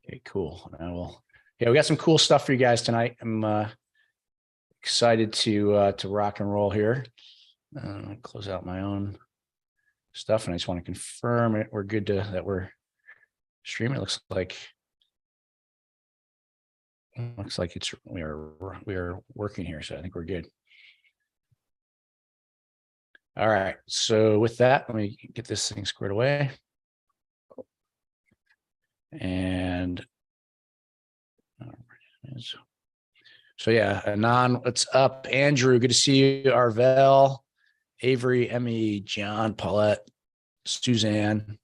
Okay, cool. Yeah, we got some cool stuff for you guys tonight. I'm excited to rock and roll here. Close out my own stuff, and I just want to confirm it. We're good that we're streaming. It looks like we are working here, so I think we're good. All right. So with that, let me get this thing squared away. And so yeah, Anon, what's up? Andrew, good to see you. Arvel, Avery, Emmy, John, Paulette, Suzanne,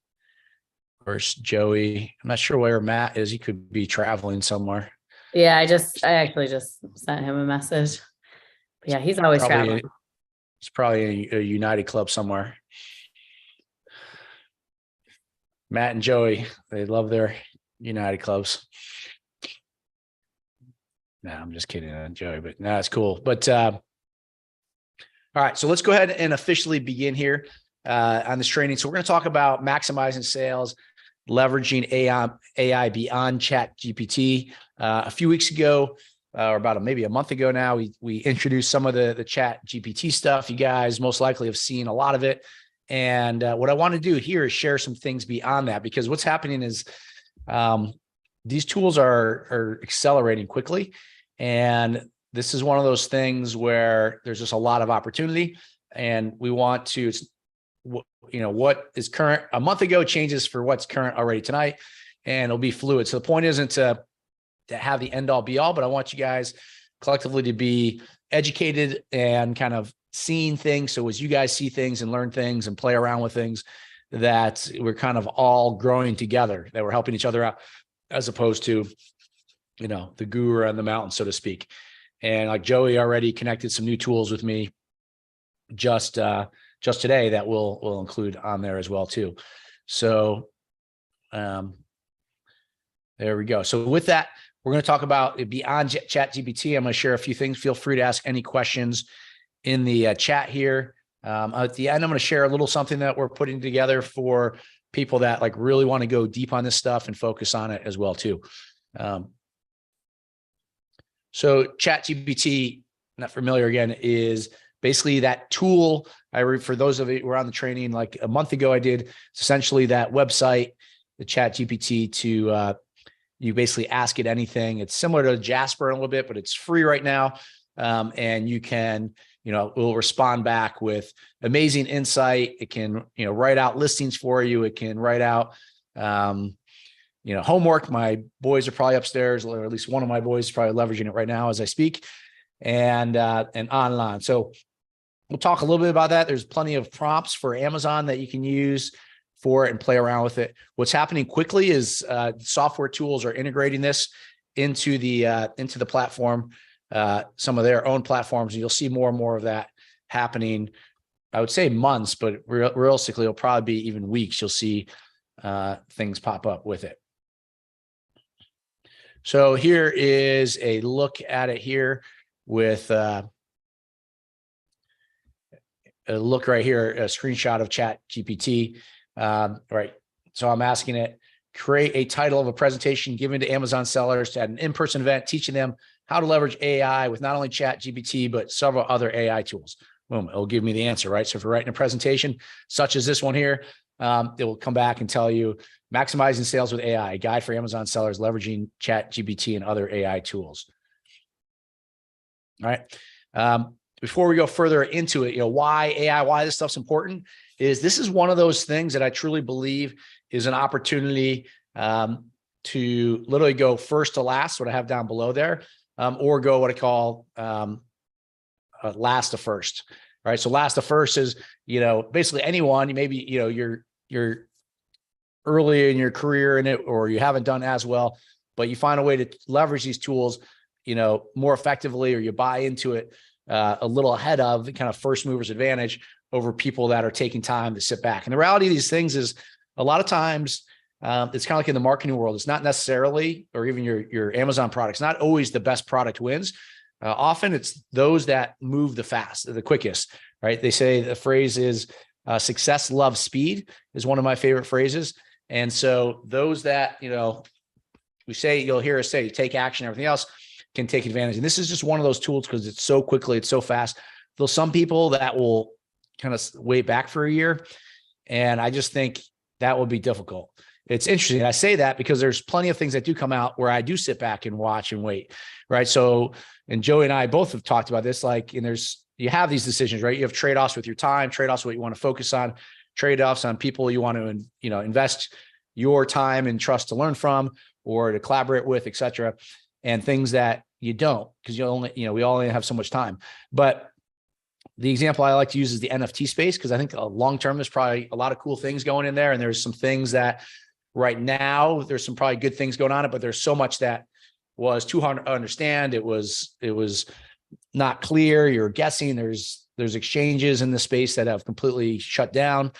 of course, Joey. I'm not sure where Matt is. He could be traveling somewhere. Yeah, I actually just sent him a message. But yeah, he's always traveling. It's probably a United Club somewhere. Matt and Joey, they love their United Clubs. No, I'm just kidding on Joey, but no, it's cool. But all right, so let's go ahead and officially begin here on this training. So we're going to talk about maximizing sales, leveraging AI beyond ChatGPT. A few weeks ago, or about maybe a month ago now, we introduced some of the ChatGPT stuff. You guys most likely have seen a lot of it. And what I want to do here is share some things beyond that, because what's happening is these tools are accelerating quickly. And this is one of those things where there's just a lot of opportunity, and we want to, what is current a month ago changes for what's current already tonight, and it'll be fluid. So the point isn't to have the end all be all, but I want you guys collectively to be educated and kind of seeing things. So as you guys see things and learn things and play around with things, that we're kind of all growing together, that we're helping each other out, as opposed to, the guru on the mountain, so to speak. And like Joey already connected some new tools with me just today that we'll include on there as well too. So there we go. So with that, we're going to talk about beyond ChatGPT. I'm going to share a few things. Feel free to ask any questions in the chat here. At the end, I'm going to share a little something that we're putting together for people that really want to go deep on this stuff and focus on it as well too. So ChatGPT, not familiar again, is basically that tool. For those of you who were on the training like a month ago, I did essentially that website, the ChatGPT, to you basically ask it anything. It's similar to Jasper a little bit, but it's free right now. And you can, it will respond back with amazing insight. It can, write out listings for you. It can write out, homework. My boys are probably upstairs, or at least one of my boys is probably leveraging it right now as I speak, and on and on. So we'll talk a little bit about that. There's plenty of prompts for Amazon that you can use for it and play around with it. What's happening quickly is software tools are integrating this into the platform, some of their own platforms, and you'll see more and more of that happening. I would say months, but realistically, it'll probably be even weeks. You'll see things pop up with it. So here is a look at it here with a look right here, a screenshot of ChatGPT. Right. So I'm asking it, create a title of a presentation given to Amazon sellers at an in-person event, teaching them how to leverage AI with not only ChatGPT, but several other AI tools. Boom, it'll give me the answer, right? So if you're writing a presentation, such as this one here, it will come back and tell you maximizing sales with AI, a guide for Amazon sellers leveraging ChatGPT and other AI tools. All right. Before we go further into it, why AI, why this stuff's important is this is one of those things that I truly believe is an opportunity to literally go first to last, what I have down below there, or go what I call last to first. Right. So last to first is, basically anyone, maybe, you're early in your career in it, or you haven't done as well, but you find a way to leverage these tools, more effectively, or you buy into it a little ahead of the kind of first movers advantage over people that are taking time to sit back. And the reality of these things is a lot of times it's kind of like in the marketing world. It's not necessarily, or even your Amazon products, not always the best product wins. Often it's those that move the quickest, right? They say the phrase is success loves speed is one of my favorite phrases. And so those that, you'll hear us say, take action, everything else can take advantage. And this is just one of those tools because it's so quickly, it's so fast. There's some people that will kind of wait back for a year. And I just think that will be difficult. It's interesting. I say that because there's plenty of things that do come out where I do sit back and watch and wait. Right. So, and Joey and I both have talked about this, like, and you have these decisions, right? You have trade-offs with your time, trade-offs, what you want to focus on, trade-offs on people you want to, invest your time and trust to learn from or to collaborate with, et cetera, and things that you don't, because we only have so much time. But the example I like to use is the NFT space, because I think long-term, there's probably a lot of cool things going in there. And there's some things that right now, there's some probably good things going on, but there's so much that was too hard to understand. It was not clear. You're guessing. There's exchanges in the space that have completely shut down.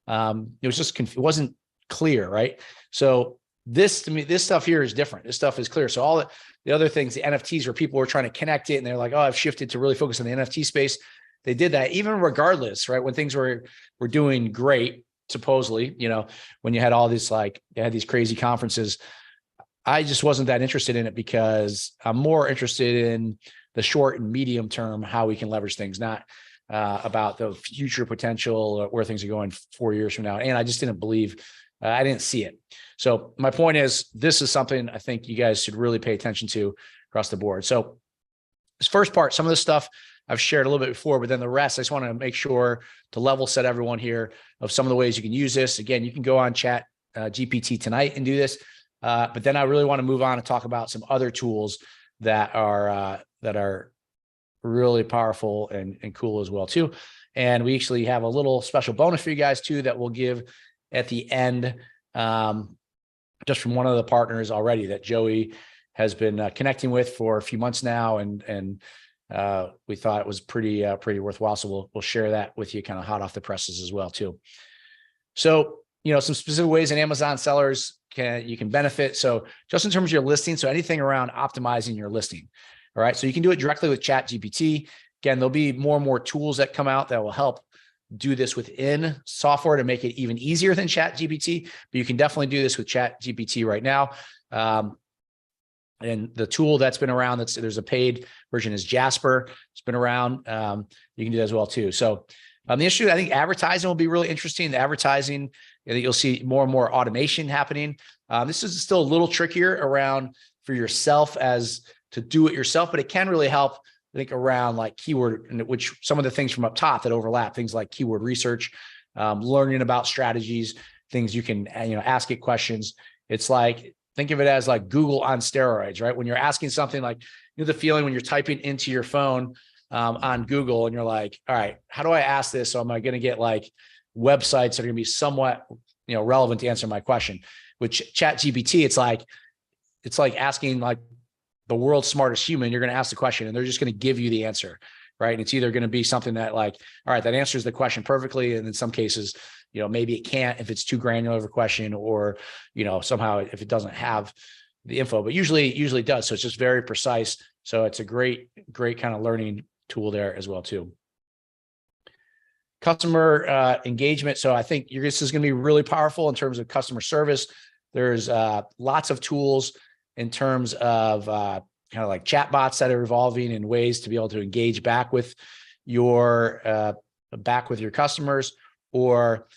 It wasn't clear, right? So this, to me, this stuff here is different. This stuff is clear. So all the other things, the NFTs, where people were trying to connect it, and they're like, oh, I've shifted to really focus on the NFT space. They did that even regardless, right? When things were doing great, supposedly, when you had all this, like, they had these crazy conferences. I just wasn't that interested in it because I'm more interested in the short and medium term, how we can leverage things, not about the future potential or where things are going 4 years from now. And I just didn't believe, I didn't see it. So my point is, this is something I think you guys should really pay attention to across the board. So this first part, some of this stuff I've shared a little bit before, but then the rest, I just want to make sure to level set everyone here of some of the ways you can use this. Again, you can go on ChatGPT tonight and do this. But then I really want to move on and talk about some other tools that are really powerful and cool as well too. And we actually have a little special bonus for you guys too that we'll give at the end, just from one of the partners already that Joey has been connecting with for a few months now, and we thought it was pretty worthwhile. So we'll share that with you, kind of hot off the presses as well too. So, some specific ways in Amazon sellers you can benefit. So just in terms of your listing, so anything around optimizing your listing. All right. So you can do it directly with ChatGPT. Again, there'll be more and more tools that come out that will help do this within software to make it even easier than ChatGPT, but you can definitely do this with ChatGPT right now. And the tool that's been around, there's a paid version, is Jasper. It's been around. You can do that as well too. So the issue, I think advertising will be really interesting. The advertising, I think you'll see more and more automation happening. This is still a little trickier around for yourself as to do it yourself, but it can really help, I think, around like keyword, which some of the things from up top that overlap, things like keyword research, learning about strategies, things you can, ask it questions. It's like, think of it as like Google on steroids, right? When you're asking something, like, the feeling when you're typing into your phone on Google and you're like, all right, how do I ask this? So am I going to get like websites that are going to be somewhat, relevant to answer my question? Which ChatGPT, it's like asking like the world's smartest human. You're going to ask the question and they're just going to give you the answer, right? And it's either going to be something that like, all right, that answers the question perfectly. And in some cases, maybe it can't if it's too granular of a question, or, somehow if it doesn't have the info, but usually it does. So it's just very precise. So it's a great kind of learning tool there as well too. Customer engagement. So I think this is going to be really powerful in terms of customer service. There's lots of tools in terms of kind of like chat bots that are evolving in ways to be able to engage back with your customers. Or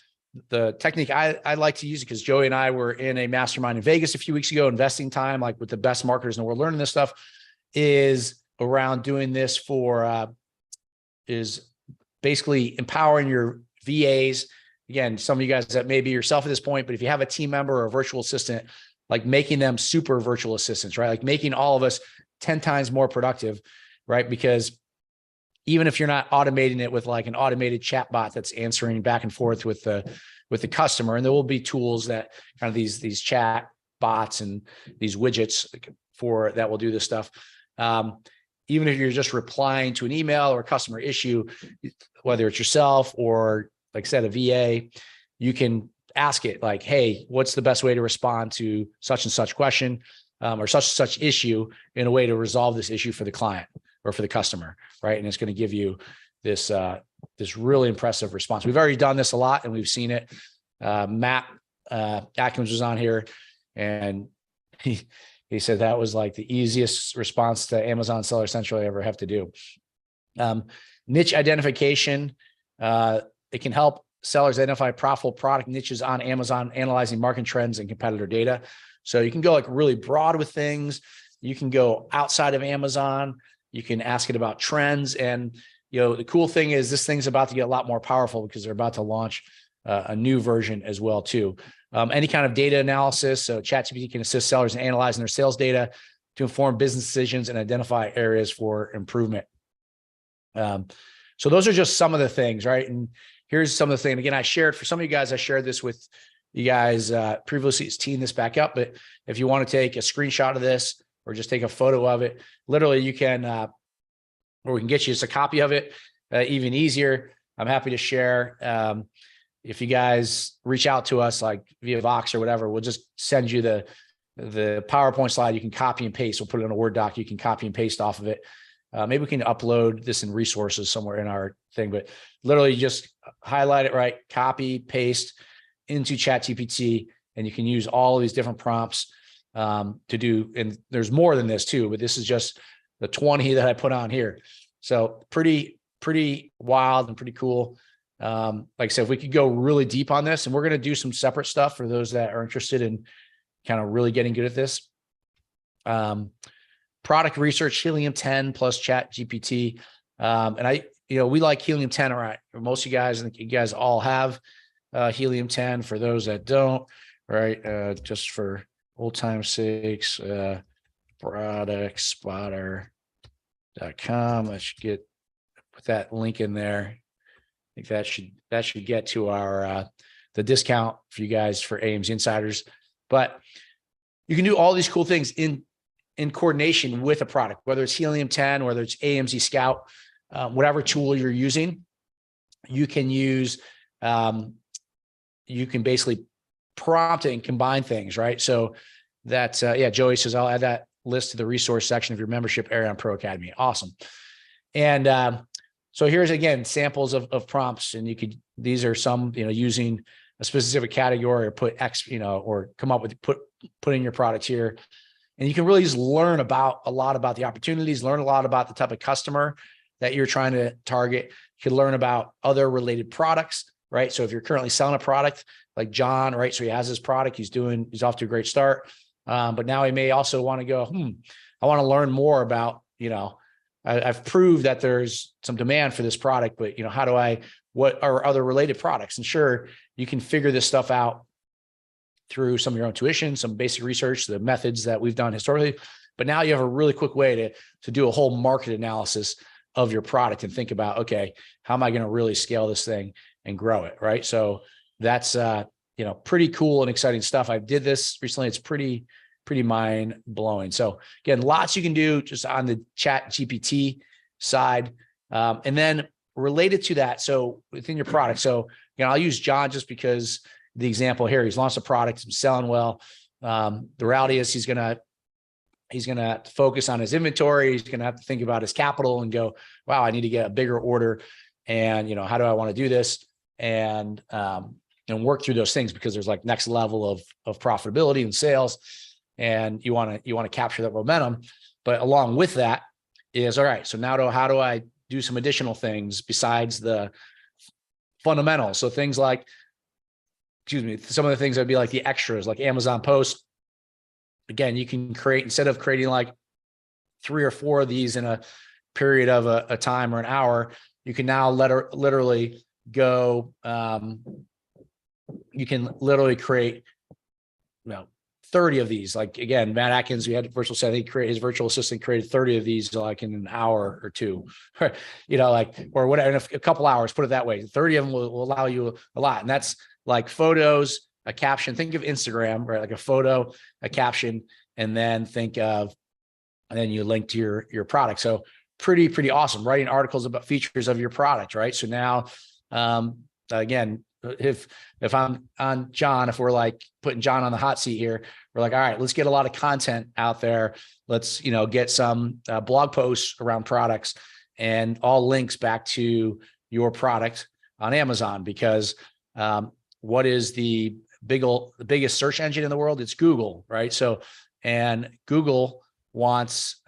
the technique I like to use, because Joey and I were in a mastermind in Vegas a few weeks ago, investing time like with the best marketers in the world, learning this stuff, is around doing this is basically empowering your VAs. Again, some of you guys that may be yourself at this point, but if you have a team member or a virtual assistant, like making them super virtual assistants, right? Like making all of us 10 times more productive, right? Because even if you're not automating it with like an automated chat bot that's answering back and forth with the customer, and there will be tools that kind of these chat bots and these widgets that will do this stuff. Even if you're just replying to an email or a customer issue, whether it's yourself or, like I said, a VA, you can ask it like, hey, what's the best way to respond to such and such question or such and such issue in a way to resolve this issue for the client or for the customer, right? And it's going to give you this really impressive response. We've already done this a lot and we've seen it. Matt Atkins was on here, and He said that was like the easiest response to Amazon Seller Central I ever have to do. Niche identification. It can help sellers identify profitable product niches on Amazon, analyzing market trends and competitor data. So you can go like really broad with things. You can go outside of Amazon. You can ask it about trends. And, the cool thing is this thing's about to get a lot more powerful because they're about to launch a new version as well too. Any kind of data analysis. So ChatGPT can assist sellers in analyzing their sales data to inform business decisions and identify areas for improvement. So those are just some of the things, right? And here's some of the things. Again, I shared for some of you guys, I shared this with you guys previously. It's teeing this back up, but if you want to take a screenshot of this or just take a photo of it, literally you can, or we can get you just a copy of it, even easier. I'm happy to share. If you guys reach out to us like via Vox or whatever, we'll just send you the PowerPoint slide. You can copy and paste. We'll put it in a Word doc. You can copy and paste off of it. Maybe we can upload this in resources somewhere in our thing, but literally just highlight it, right? Copy, paste into ChatGPT, and you can use all of these different prompts to do. And there's more than this too, but this is just the 20 that I put on here. So pretty wild and pretty cool. Like I said, if we could go really deep on this, and we're going to do some separate stuff for those that are interested in kind of really getting good at this. Product research, Helium 10 plus ChatGPT. And we like Helium 10. All right. Most of you guys, I think you guys all have Helium 10. For those that don't, right. Just for old time's sakes, productspotter.com. I should put that link in there. I think that should get to our, the discount for you guys for AMZ Insiders, but you can do all these cool things in coordination with a product, whether it's Helium 10, whether it's AMZ Scout, whatever tool you're using, you can use, you can basically prompt it and combine things, right? So that's, Joey says, I'll add that list to the resource section of your membership area on Pro Academy. Awesome. And so here's, again, samples of prompts, and these are some, using a specific category or put X, or come up with, put in your products here. And you can really just learn a lot about the opportunities, learn a lot about the type of customer that you're trying to target. You can learn about other related products, right? So if you're currently selling a product like John, right? So he has his product, he's off to a great start. But now he may also want to go, I want to learn more about, I've proved that there's some demand for this product, but what are other related products? And sure, you can figure this stuff out through some of your own tuition, some basic research, the methods that we've done historically, but now you have a really quick way to do a whole market analysis of your product and think about, okay, how am I going to really scale this thing and grow it? Right. So that's, pretty cool and exciting stuff. I did this recently. It's pretty mind blowing. So again, lots you can do just on the ChatGPT side. And then related to that, so within your product, so, I'll use John just because the example here, he's launched a product, he's selling well. The reality is he's going to have to focus on his inventory. He's going to have to think about his capital and go, wow, I need to get a bigger order. And, how do I want to do this? And work through those things, because there's like next level of profitability and sales. And you want to capture that momentum. But along with that is, all right, so now how do I do some additional things besides the fundamentals? So things like, some of the things that'd be like the extras, like Amazon Post. Again, you can create, instead of creating like 3 or 4 of these in a period of a time or an hour, you can now literally go, you can literally create, 30 of these. Like, again, Matt Atkins, we had virtual set, his virtual assistant created 30 of these like in an hour or 2, or whatever, in a couple hours, put it that way. 30 of them will allow you a lot. And that's like photos, a caption. Think of Instagram, right? Like a photo, a caption, and then then you link to your product. So pretty awesome. Writing articles about features of your product, right? So now, again, if I'm on John, if we're like putting John on the hot seat here, we're like, all right, let's get a lot of content out there. Let's, get some blog posts around products and all links back to your product on Amazon, because what is the biggest search engine in the world? It's Google, right? So and Google wants,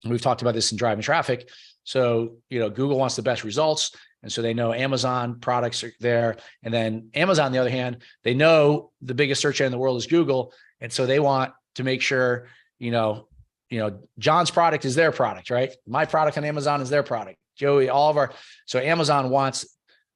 we've talked about this in driving traffic. So, Google wants the best results. And so they know Amazon products are there. And then Amazon, on the other hand, they know the biggest search engine in the world is Google. And so they want to make sure, John's product is their product, right? My product on Amazon is their product. Joey, so Amazon wants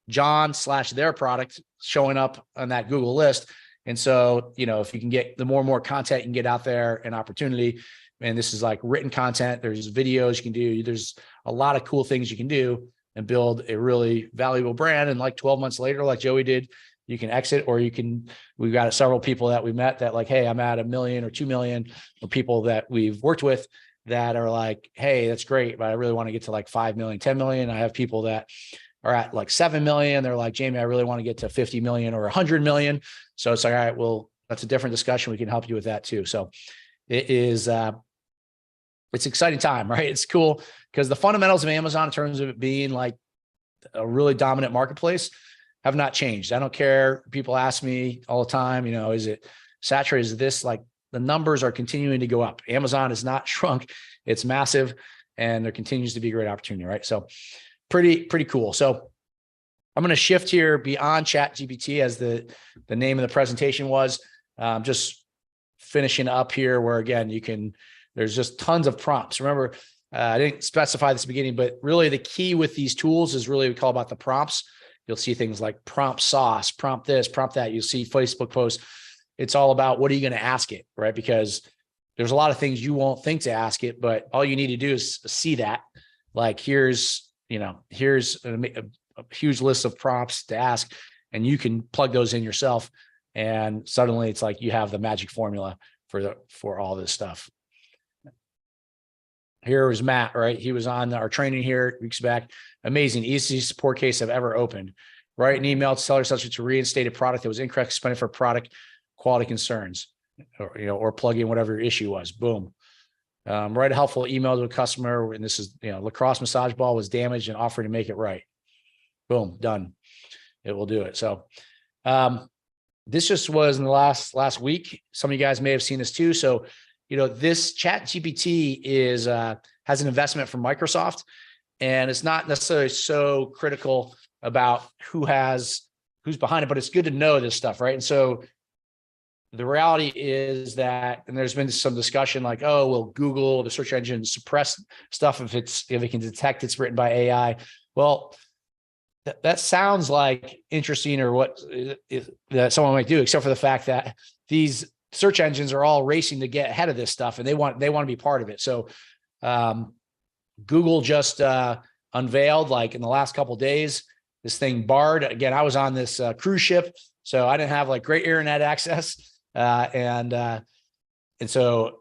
John/their product showing up on that Google list. And so, if you can get the more and more content you can get out there, an opportunity, and this is like written content, there's videos you can do, there's a lot of cool things you can do and build a really valuable brand. And like 12 months later, like Joey did, you can exit, or we've got several people that we met that like, hey, I'm at 1 million or 2 million, or people that we've worked with that are like, hey, that's great, but I really want to get to like 5 million, 10 million. I have people that are at like 7 million. They're like, Jamie, I really want to get to 50 million or 100 million. So it's like, all right, well, that's a different discussion. We can help you with that too. So it is, it's an exciting time, right? It's cool because the fundamentals of Amazon in terms of it being like a really dominant marketplace have not changed. I don't care. People ask me all the time, is it saturated? Is this like the numbers are continuing to go up? Amazon has not shrunk. It's massive. And there continues to be a great opportunity, right? So pretty cool. So I'm going to shift here beyond ChatGPT as the name of the presentation was. Just finishing up here where, again, there's just tons of prompts. Remember, I didn't specify this at the beginning, but really the key with these tools is really we call about the prompts. You'll see things like prompt sauce, prompt this, prompt that. You'll see Facebook posts. It's all about what are you going to ask it, right? Because there's a lot of things you won't think to ask it, but all you need to do is see that. Like here's a huge list of prompts to ask, and you can plug those in yourself. And suddenly it's like you have the magic formula for all this stuff. Here was Matt, right? He was on our training here weeks back. Amazing, easiest support case I've ever opened. Write an email to seller subject to reinstate a product that was incorrect spending for product quality concerns, or plug in whatever your issue was. Boom. Write a helpful email to a customer, and this is, lacrosse massage ball was damaged and offering to make it right. Boom, done. It will do it. So this just was in the last week. Some of you guys may have seen this too. So this ChatGPT has an investment from Microsoft, and it's not necessarily so critical about who's behind it, but it's good to know this stuff, right? And so the reality is that, and there's been some discussion like, oh, will Google, the search engine, suppress stuff if it can detect it's written by AI? Well, that sounds like interesting, or what that someone might do, except for the fact that these search engines are all racing to get ahead of this stuff, and they want to be part of it. So Google just unveiled, like in the last couple of days, this thing Bard. Again, I was on this cruise ship, so I didn't have like great internet access, and so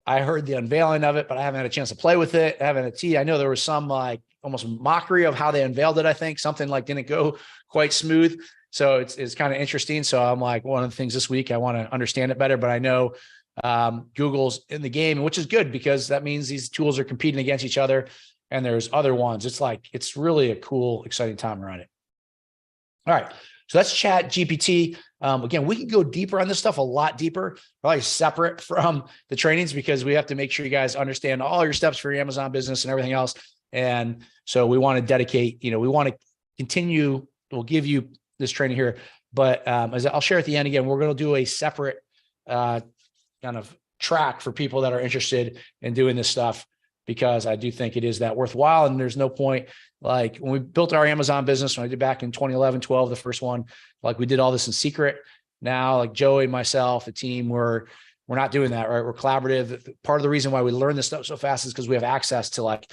I heard the unveiling of it, but I haven't had a chance to play with it. I know there was some like almost mockery of how they unveiled it. I think something like didn't go quite smooth. So it's kind of interesting. So I'm like, one of the things this week, I want to understand it better, but I know Google's in the game, which is good because that means these tools are competing against each other, and there's other ones. It's really a cool, exciting time around it. All right. So that's ChatGPT. Again, we can go deeper on this stuff, a lot deeper, probably separate from the trainings, because we have to make sure you guys understand all your steps for your Amazon business and everything else. And so we want to dedicate, we want to continue. We'll give you this training here, but as I'll share at the end, again, we're going to do a separate kind of track for people that are interested in doing this stuff, because I do think it is that worthwhile. And there's no point, like when we built our Amazon business, when I did back in 2011, 12, the first one, like we did all this in secret. Now, like Joey, myself, the team, we're not doing that, right? We're collaborative. Part of the reason why we learn this stuff so fast is because we have access to like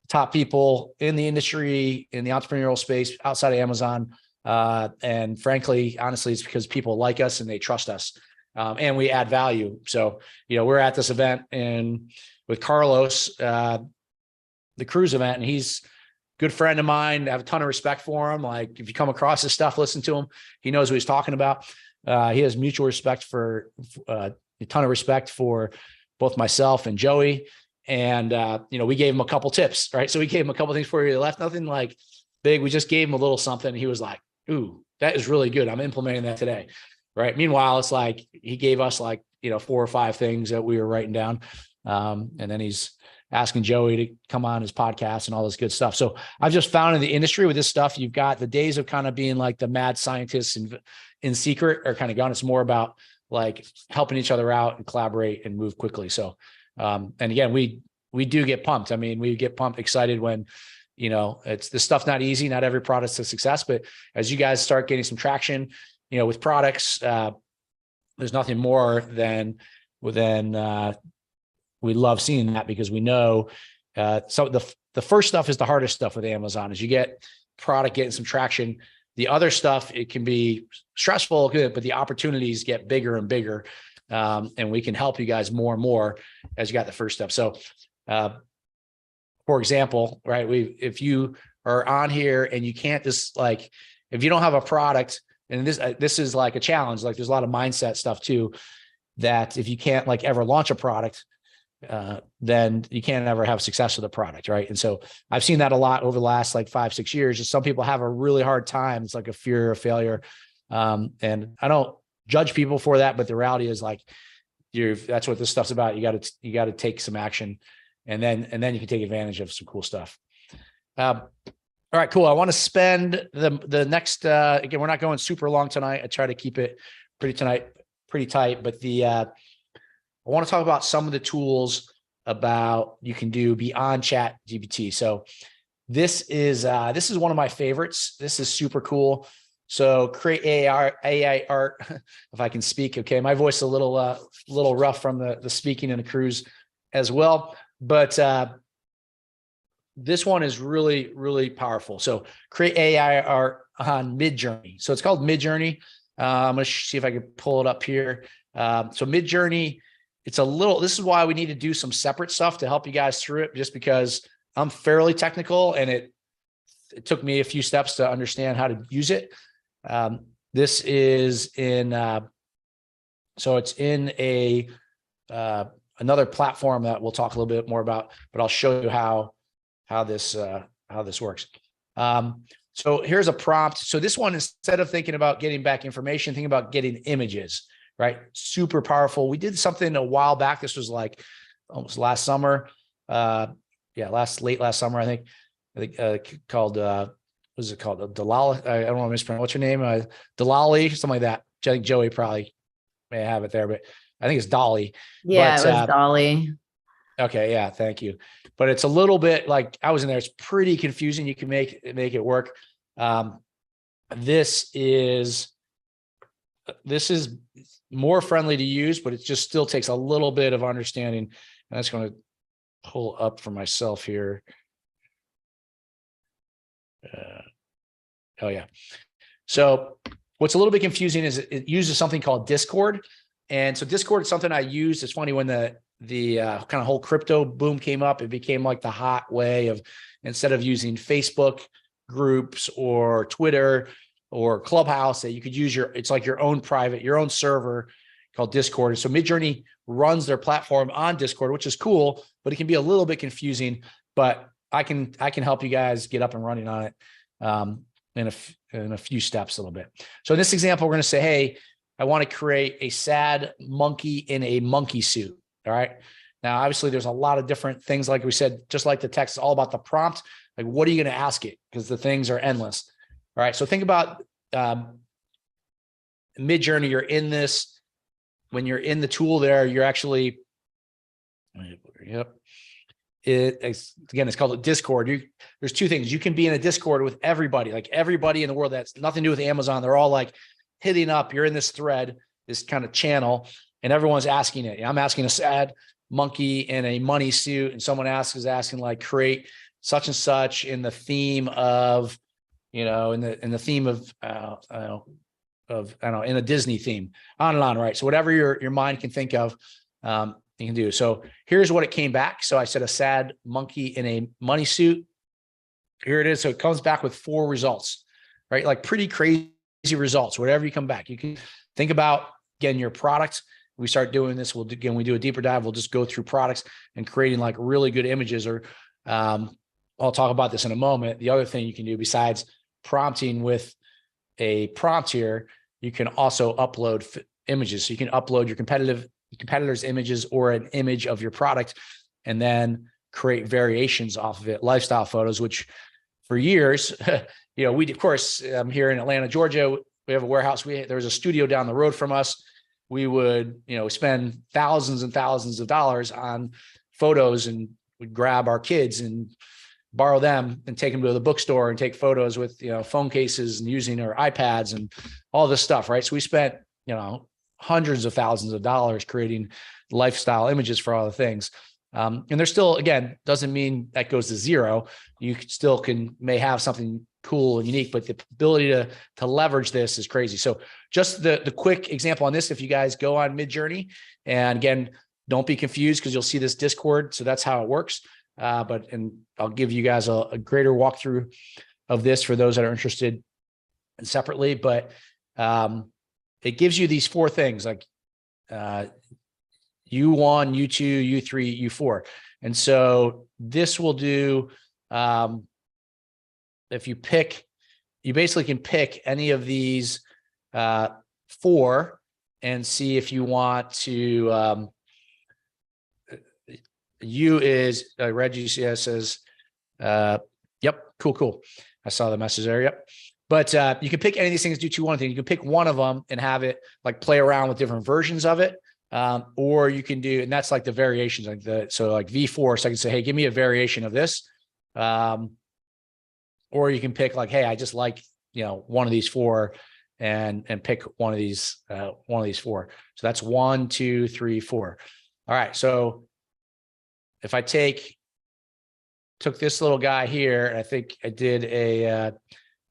top people in the industry, in the entrepreneurial space outside of Amazon. And frankly, honestly, it's because people like us and they trust us, and we add value. So, we're at this event with Carlos, the cruise event, and he's a good friend of mine. I have a ton of respect for him. Like if you come across his stuff, listen to him. He knows what he's talking about. He has mutual respect a ton of respect for both myself and Joey. And, we gave him a couple tips, right? So we gave him a couple things for you. He left nothing like big. We just gave him a little something. He was like, ooh, that is really good. I'm implementing that today. Right. Meanwhile, it's like he gave us like, 4 or 5 things that we were writing down. And then he's asking Joey to come on his podcast and all this good stuff. So I've just found in the industry with this stuff, you've got the days of kind of being like the mad scientists in secret are kind of gone. It's more about like helping each other out and collaborate and move quickly. So, and again, we do get pumped. I mean, we get pumped excited when, it's this stuff's not easy. Not every product's a success, but as you guys start getting some traction, with products, there's nothing more than we love seeing that, because we know so the first stuff is the hardest stuff with Amazon. As you get product getting some traction, the other stuff, it can be stressful, but the opportunities get bigger and bigger, and we can help you guys more and more as you got the first step. So for example, right, if you are on here and you can't just like, if you don't have a product, and this is like a challenge, like there's a lot of mindset stuff too, that if you can't like ever launch a product, then you can't ever have success with a product. Right. And so I've seen that a lot over the last like 5-6 years. Just some people have a really hard time. It's like a fear of failure. And I don't judge people for that, but the reality is like, that's what this stuff's about. You got to take some action, and then you can take advantage of some cool stuff. All right, cool. I want to spend the next, again, we're not going super long tonight. I try to keep it pretty tight, but I want to talk about some of the tools you can do beyond ChatGPT. So this is one of my favorites. This is super cool. So create AI art, if I can speak. Okay. My voice is a little rough from the speaking and the cruise as well, but, this one is really, really powerful. So create AI art on Midjourney. So it's called Midjourney. I'm going to see if I can pull it up here. So Midjourney, this is why we need to do some separate stuff to help you guys through it, just because I'm fairly technical and it took me a few steps to understand how to use it. This is so it's in another platform that we'll talk a little bit more about, but I'll show you how this works. So here's a prompt. So this one, instead of thinking about getting back information, think about getting images, right? Super powerful. We did something a while back. This was like almost last summer. Late last summer, I think called, what is it called? Delali. I don't want to mispronounce. What's your name? Delali, something like that. I think Joey probably may have it there, but I think it's Dolly. Yeah, it was Dolly. Okay. Yeah. Thank you. But it's a little bit like, I was in there. It's pretty confusing. You can make it work. This is more friendly to use, but it just still takes a little bit of understanding. And that's going to pull up for myself here. Oh yeah. So what's a little bit confusing is it uses something called Discord. And so Discord is something I use. It's funny, when the kind of whole crypto boom came up, it became like the hot way of, instead of using Facebook groups or Twitter or Clubhouse, that you could use it's like your own server called Discord. So Midjourney runs their platform on Discord, which is cool, but it can be a little bit confusing. But I can help you guys get up and running on it in a few steps a little bit. So in this example, we're going to say, hey, I want to create a sad monkey in a monkey suit. All right. Now, obviously, there's a lot of different things. Like we said, just like the text, it's all about the prompt. Like, what are you going to ask it? Because the things are endless. All right. So think about Midjourney. You're in this. When you're in the tool there, you're actually, yep. It's called a Discord. There's two things. You can be in a Discord with everybody, like everybody in the world that's nothing to do with Amazon. They're all like hitting up. You're in this thread, this kind of channel, and everyone's asking it. I'm asking a sad monkey in a money suit, and someone is asking like, create such and such in the theme of, in the theme of, in a Disney theme, on and on, right? So whatever your mind can think of, you can do. So here's what it came back. So I said a sad monkey in a money suit. Here it is. So it comes back with 4 results, right? Like pretty crazy results. Whatever you come back, you can think about, again, your product. We start doing this. We do a deeper dive. We'll just go through products and creating like really good images. Or I'll talk about this in a moment. The other thing you can do besides prompting with a prompt here, you can also upload images. So you can upload your competitive competitor's images or an image of your product, and then create variations off of it, lifestyle photos, which for years, we, of course, here in Atlanta, Georgia, we have a warehouse. There was a studio down the road from us. We would, spend thousands and thousands of dollars on photos, and we'd grab our kids and borrow them and take them to the bookstore and take photos with, phone cases and using our iPads and all this stuff. Right. So we spent, hundreds of thousands of dollars creating lifestyle images for all the things. And there's still, again, doesn't mean that goes to zero. You still may have something cool and unique, but the ability to leverage this is crazy. So just the quick example on this, if you guys go on Midjourney, and again, don't be confused because you'll see this Discord. So that's how it works. And I'll give you guys a greater walkthrough of this for those that are interested separately. But it gives you these 4 things like U1, U2, U3, U4. And so this will do, if you basically can pick any of these 4 and see if you want to, U is Reggie says, yep, cool. I saw the message there. Yep. But you can pick any of these things, do 2-1 thing. You can pick one of them and have it like play around with different versions of it. Or you can do, and that's like the variations, so like V4. So I can say, hey, give me a variation of this. Or you can pick like, hey, I just like, one of these 4 and pick one of these 4. So that's 1, 2, 3, 4. All right. So if I took this little guy here, and I think I did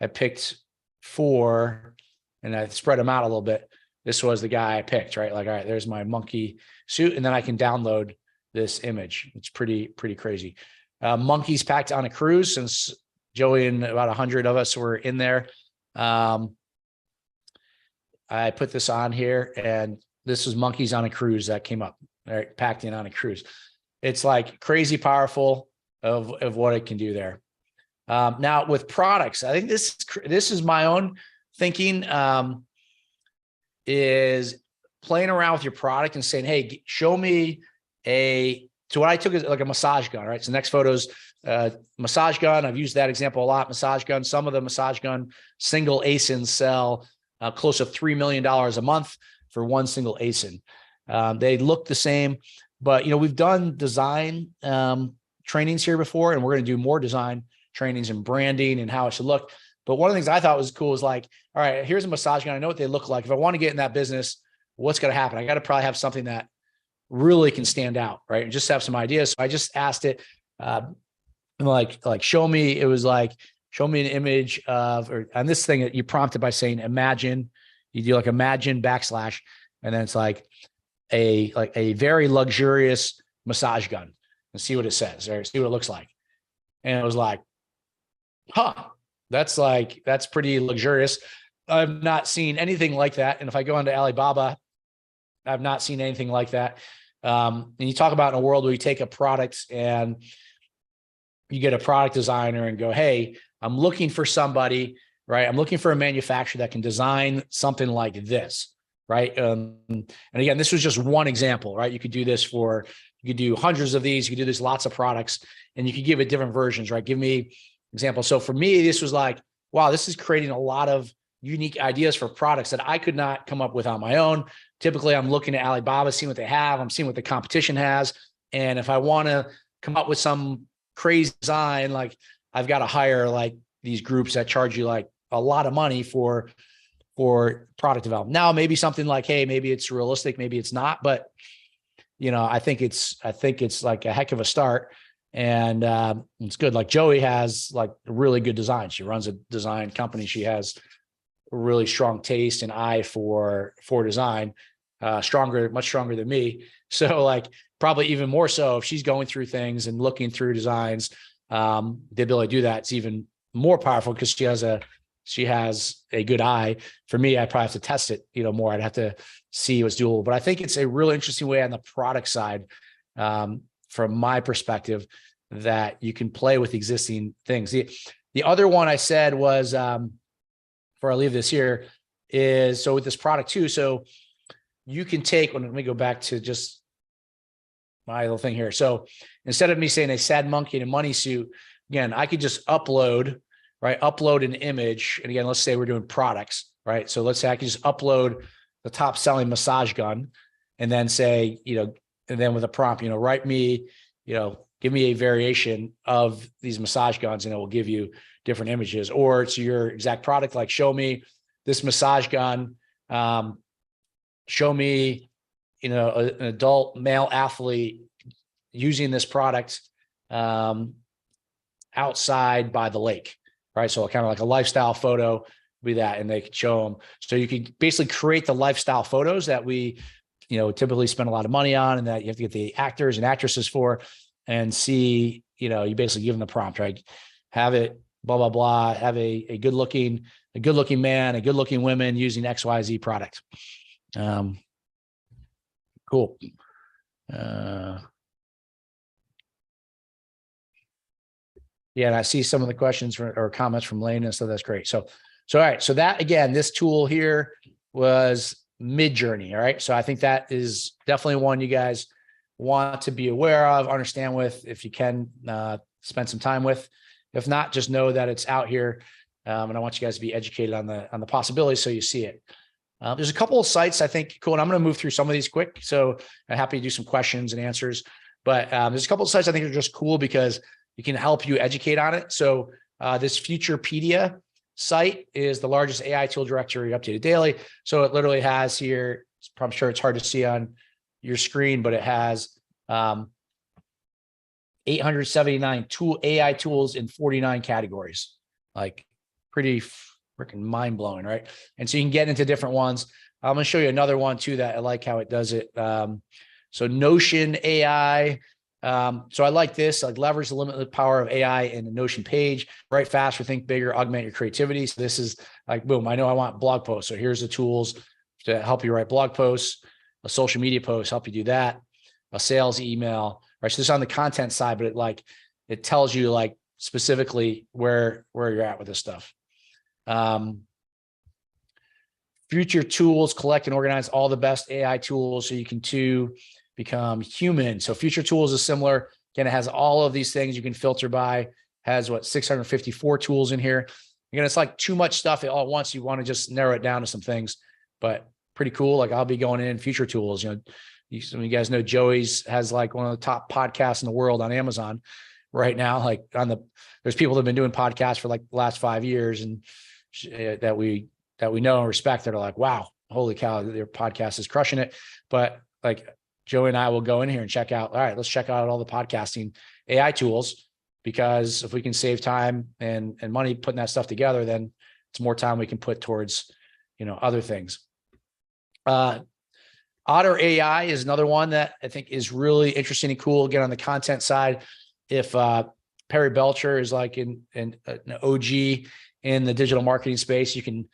I picked 4 and I spread them out a little bit. This was the guy I picked, right? Like, all right, there's my monkey suit. And then I can download this image. It's pretty crazy. Monkeys packed on a cruise, since Joey and about 100 of us were in there. I put this on here, and this was monkeys on a cruise that came up, right? Packed in on a cruise. It's like crazy powerful of what it can do there. Now with products, I think this is my own thinking, is playing around with your product and saying, hey, show me so what I took is like a massage gun, right? So next photos, massage gun. I've used that example a lot. Massage gun. Some of the massage gun single ASINs sell close to $3 million a month for one single ASIN. They look the same, but we've done design trainings here before, and we're going to do more design trainings and branding and how it should look. But one of the things I thought was cool is like, all right, here's a massage gun. I know what they look like. If I want to get in that business, what's going to happen? I got to probably have something that really can stand out, right? And just have some ideas. So I just asked it, like show me. It was like, show me an image of, or on this thing that you prompted by saying, imagine. You do like imagine / and then it's like a very luxurious massage gun, and see what it says, or see what it looks like. And it was like, that's pretty luxurious. I've not seen anything like that. And if I go onto Alibaba, I've not seen anything like that. And you talk about in a world where you take a product and you get a product designer and go, hey, I'm looking for somebody, right? I'm looking for a manufacturer that can design something like this, right? And again, this was just one example, right? You could do hundreds of these, you could do this, lots of products, and you could give it different versions, right? Give me examples. So for me, this was like, wow, this is creating a lot of unique ideas for products that I could not come up with on my own. Typically, I'm looking at Alibaba, seeing what they have. I'm seeing what the competition has. And if I want to come up with some crazy design, like I've got to hire like these groups that charge you like a lot of money for product development. Now, maybe something like, hey, maybe it's realistic, maybe it's not, but I think it's like a heck of a start. And it's good. Like Joey has like really good design. She runs a design company. She has a really strong taste and eye for design, much stronger than me. So like probably even more so if she's going through things and looking through designs, the ability to do that, it's even more powerful because she has a good eye. For me, I probably have to test it, more. I'd have to see what's doable. But I think it's a really interesting way on the product side, from my perspective, that you can play with existing things. The other one I said was, before I leave this here, is so with this product too. So you can take, let me go back to just my little thing here. So instead of me saying a sad monkey in a money suit, again, I could just upload, right? Upload an image. And again, let's say we're doing products, right? So let's say I can just upload the top selling massage gun and then say, and then with a prompt, write me, give me a variation of these massage guns, and it will give you different images. Or it's your exact product, like show me this massage gun, show me, an adult male athlete using this product outside by the lake, right? So kind of like a lifestyle photo be that, and they could show them. So you could basically create the lifestyle photos that we, typically spend a lot of money on, and that you have to get the actors and actresses for, and see, you basically give them the prompt, right? Have it, blah, blah, blah, have a good looking man, a good looking women using XYZ product. Cool. Yeah, and I see some of the questions or comments from Lane, and so that's great. So all right. So that, again, this tool here was Midjourney. All right. So I think that is definitely one you guys want to be aware of, understand with, if you can spend some time with. If not, just know that it's out here. And I want you guys to be educated on the possibilities, so you see it. There's a couple of sites I think cool, and I'm going to move through some of these quick. So I'm happy to do some questions and answers. But there's a couple of sites I think are just cool because it can help you educate on it. So this Futurepedia site is the largest AI tool directory updated daily. So it literally has here, I'm sure it's hard to see on your screen, but it has 879 AI tools in 49 categories. Like pretty freaking mind blowing, right? And so you can get into different ones. I'm going to show you another one too that I like how it does it. So Notion AI. So I like this, like leverage the limitless power of AI in the Notion page, write faster, think bigger, augment your creativity. So this is like, boom, I know I want blog posts. So here's the tools to help you write blog posts, a social media post, help you do that, a sales email, right? So this is on the content side, but it tells you like specifically where you're at with this stuff. Future tools, collect and organize all the best AI tools so you can too become human. So Future Tools is similar. Again, it has all of these things you can filter by, has 654 tools in here. Again, it's like too much stuff all at once. You want to just narrow it down to some things, but pretty cool. Like I'll be going in Future Tools. Some of you guys know Joey's has like one of the top podcasts in the world on Amazon right now. Like there's people that have been doing podcasts for like the last 5 years and that we know and respect that are like, wow, holy cow, their podcast is crushing it. But like Joey and I will go in here and check out, all right, let's check out all the podcasting AI tools, because if we can save time and money putting that stuff together, then it's more time we can put towards, other things. Otter AI is another one that I think is really interesting and cool. Again, on the content side, if Perry Belcher is like an OG in the digital marketing space, you can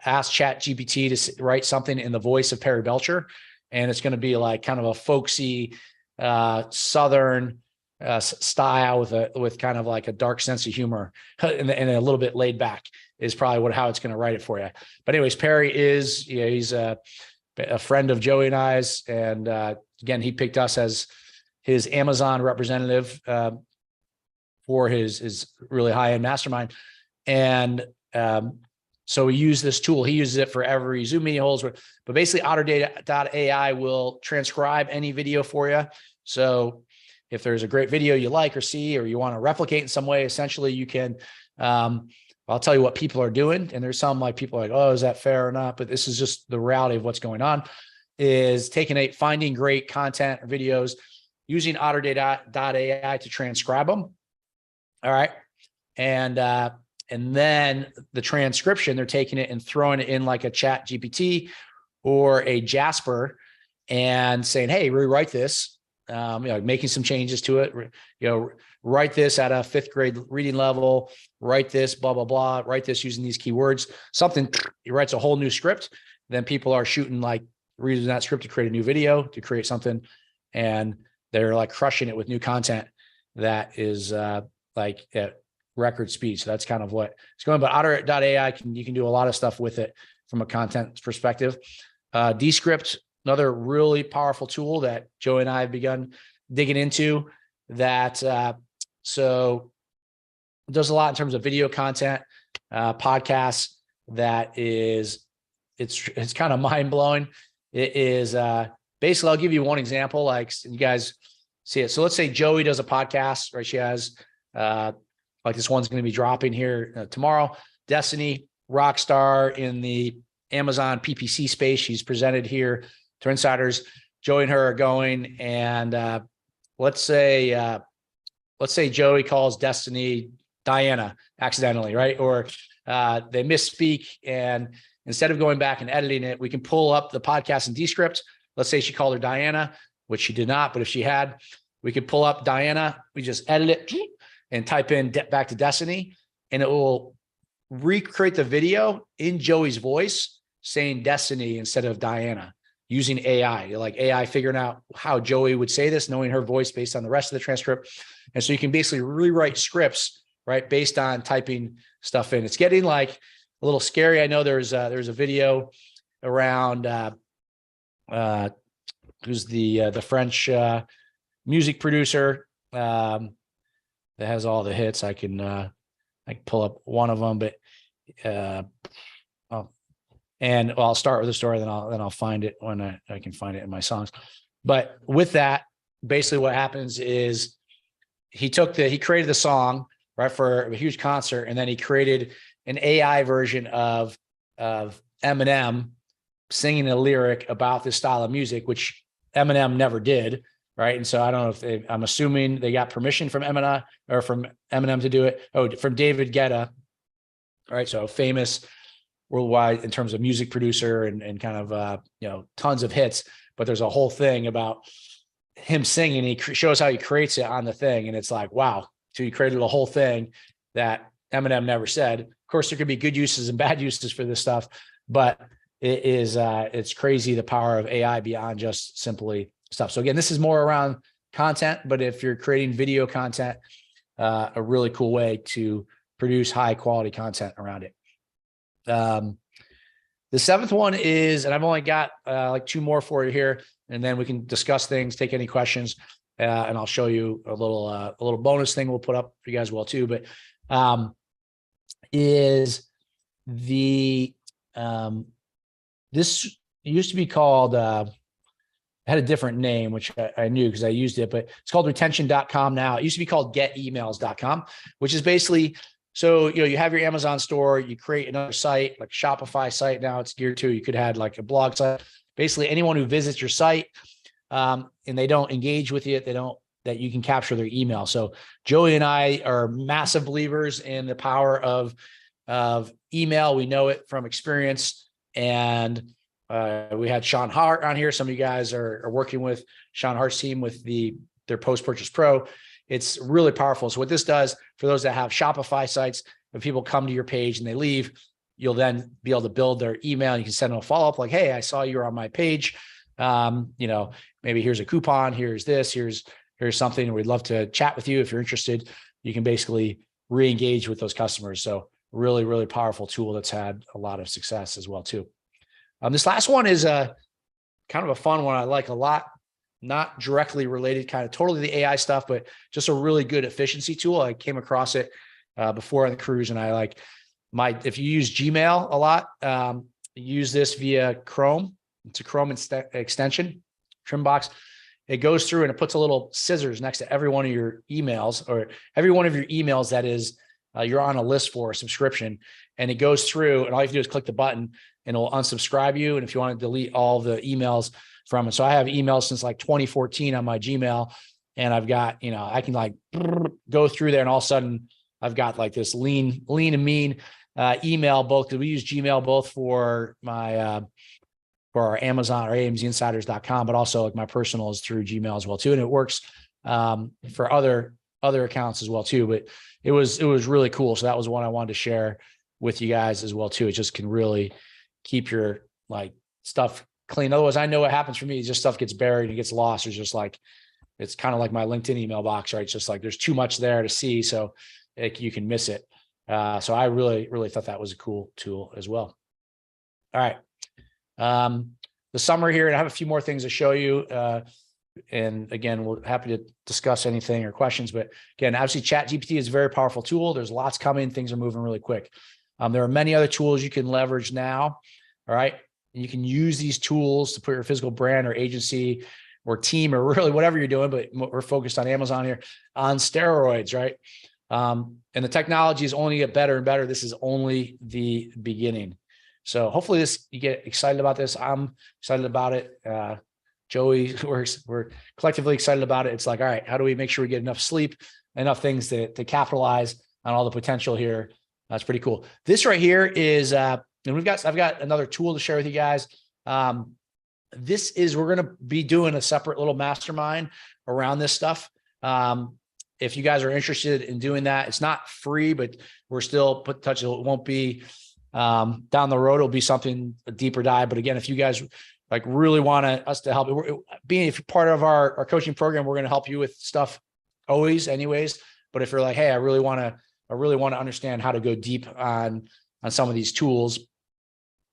ask ChatGPT to write something in the voice of Perry Belcher. And it's going to be like kind of a folksy Southern style with kind of like a dark sense of humor and a little bit laid back is probably how it's going to write it for you. But anyways, Perry is, he's a friend of Joey and I's. And again, he picked us as his Amazon representative for his really high-end mastermind. And so we use this tool. He uses it for every Zoom meeting he holds. But basically, Otterdata.ai will transcribe any video for you. So if there's a great video you like or see, or you want to replicate in some way, essentially you can, I'll tell you what people are doing. And there's some like people are like, oh, is that fair or not? But this is just the reality of what's going on, is finding great content or videos, using Otterdata.ai to transcribe them. All right. And then the transcription, they're taking it and throwing it in like a ChatGPT or a Jasper and saying, hey, rewrite this, making some changes to it, write this at a 5th grade reading level, write this, blah, blah, blah, write this using these keywords, something, he writes a whole new script. Then people are shooting, like reading that script to create a new video, to create something. And they're like crushing it with new content that is like at record speed. So that's kind of what it's going. But Otter.ai you can do a lot of stuff with it from a content perspective. Descript another really powerful tool that Joey and I have begun digging into that. So it does a lot in terms of video content, podcasts. It's kind of mind blowing. It is basically, I'll give you one example, like you guys see it. So let's say Joey does a podcast, right? She has like this one's going to be dropping here tomorrow. Destiny, rock star in the Amazon PPC space. She's presented here to insiders. Joey and her are going, and let's say Joey calls Destiny Diana accidentally, right? Or they misspeak, and instead of going back and editing it, we can pull up the podcast in Descript. Let's say she called her Diana, which she did not, but if she had, we could pull up Diana. We just edit it and type in back to Destiny, and it will recreate the video in Joey's voice saying Destiny instead of Diana, using AI, like AI figuring out how Joey would say this, knowing her voice based on the rest of the transcript. And so you can basically rewrite scripts, right, based on typing stuff in. It's getting like a little scary. I know there's a video around who's the French music producer that has all the hits. I can pull up one of them, but I'll start with the story, then I'll find it when I can find it in my songs. But with that, basically what happens is he created the song, right, for a huge concert, and then he created an AI version of Eminem singing a lyric about this style of music, which Eminem never did, right? And so I don't know if I'm assuming they got permission from Eminem to do it. Oh, from David Guetta, right? So famous worldwide in terms of music producer and kind of tons of hits. But there's a whole thing about him singing. He shows how he creates it on the thing, and it's like, wow. So he created a whole thing that Eminem never said. Of course, there could be good uses and bad uses for this stuff, but it's crazy the power of AI beyond just simply stuff. So again, this is more around content, but if you're creating video content, a really cool way to produce high quality content around it. The seventh one is, and I've only got like two more for you here, and then we can discuss things, take any questions, and I'll show you a little bonus thing we'll put up for you guys well too. But is the this used to be called had a different name, which I knew because I used it, but it's called retention.com now. It used to be called getemails.com, which is basically, so, you have your Amazon store, you create another site, like Shopify site. Now it's geared to, you could have like a blog site. Basically anyone who visits your site and they don't engage with you, that you can capture their email. So Joey and I are massive believers in the power of email. We know it from experience. And we had Sean Hart on here. Some of you guys are working with Sean Hart's team with their post-purchase pro. It's really powerful. So what this does for those that have Shopify sites, when people come to your page and they leave, you'll then be able to build their email. You can send them a follow-up like, hey, I saw you were on my page. Maybe here's a coupon, here's this, here's something. We'd love to chat with you. If you're interested, you can basically re-engage with those customers. So really, really powerful tool that's had a lot of success as well too. This last one is kind of a fun one I like a lot, not directly related, kind of totally the AI stuff, but just a really good efficiency tool. I came across it before on the cruise, and I if you use Gmail a lot, use this via Chrome. It's a Chrome extension, trim box. It goes through and it puts a little scissors next to every one of your emails, or every one of your emails that is you're on a list for a subscription, and it goes through, and all you have to do is click the button and it'll unsubscribe you. And if you want to delete all the emails from it. So I have emails since like 2014 on my Gmail, and I've got, I can go through there, and all of a sudden I've got like this lean and mean email, both, because we use Gmail both for my for our Amazon or amzinsiders.com, but also like my personal is through Gmail as well too. And it works for other accounts as well too, but it was really cool. So that was one I wanted to share with you guys as well too. It just can really keep your stuff clean. Otherwise, I know what happens for me. Just stuff gets buried and gets lost. It's just it's kind of like my LinkedIn email box, right? It's just there's too much there to see. So you can miss it. So I really, really thought that was a cool tool as well. All right. the summary here, and I have a few more things to show you. And again, we're happy to discuss anything or questions, but again, obviously ChatGPT is a very powerful tool. There's lots coming. Things are moving really quick. There are many other tools you can leverage now. All right. And you can use these tools to put your physical brand or agency or team or really whatever you're doing, but we're focused on Amazon here, on steroids, right? And the technology is only get better and better. This is only the beginning. So hopefully you get excited about this. I'm excited about it. Joey, we're collectively excited about it. It's like, all right, how do we make sure we get enough sleep, enough things to capitalize on all the potential here? That's pretty cool. This right here is, and I've got another tool to share with you guys. We're going to be doing a separate little mastermind around this stuff. If you guys are interested in doing that, it's not free, but we're still it won't be, down the road. It'll be something a deeper dive. But again, if you guys like really want us to help, if you're part of our coaching program, we're going to help you with stuff always anyways. But if you're like, hey, I really want to understand how to go deep on some of these tools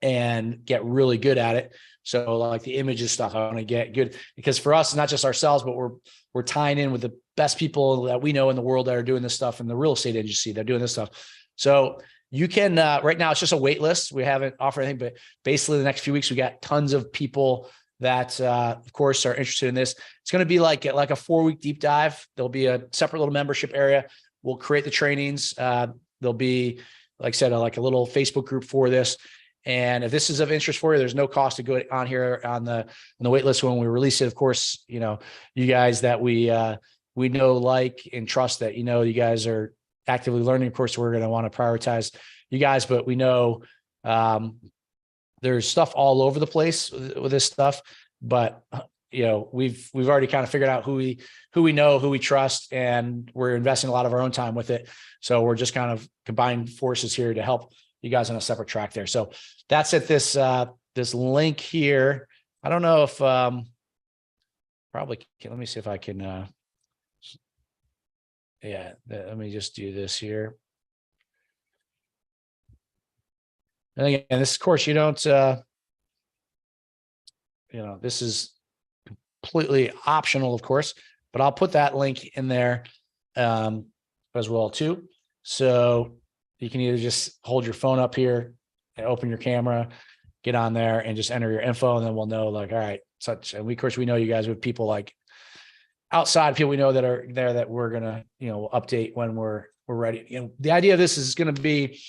and get really good at it. So like the images stuff, I want to get good, because for us, it's not just ourselves, but we're tying in with the best people that we know in the world that are doing this stuff in the real estate industry. They're doing this stuff. So you can, right now it's just a wait list. We haven't offered anything, but basically the next few weeks, we got tons of people that, of course, are interested in this. It's going to be like a 4-week deep dive. There'll be a separate little membership area. We'll create the trainings. There'll be, like I said, like a little Facebook group for this. And if this is of interest for you, there's no cost to go on here on the wait list when we release it. Of course, you guys that we know, like, and trust that, you guys are actively learning. Of course, we're going to want to prioritize you guys, but we know there's stuff all over the place with this stuff. But we've already kind of figured out who we know, who we trust, and we're investing a lot of our own time with it. So we're just kind of combining forces here to help you guys on a separate track there. So that's at this link here. I don't know if probably let me see if I can let me just do this here. And again, this, of course, you don't this is completely optional, of course, but I'll put that link in there as well too. So you can either just hold your phone up here and open your camera, get on there and just enter your info. And then we'll know, like, all right, and of course we know you guys with people like outside people we know that are there that we're going to, update when we're ready. The idea of this is going to be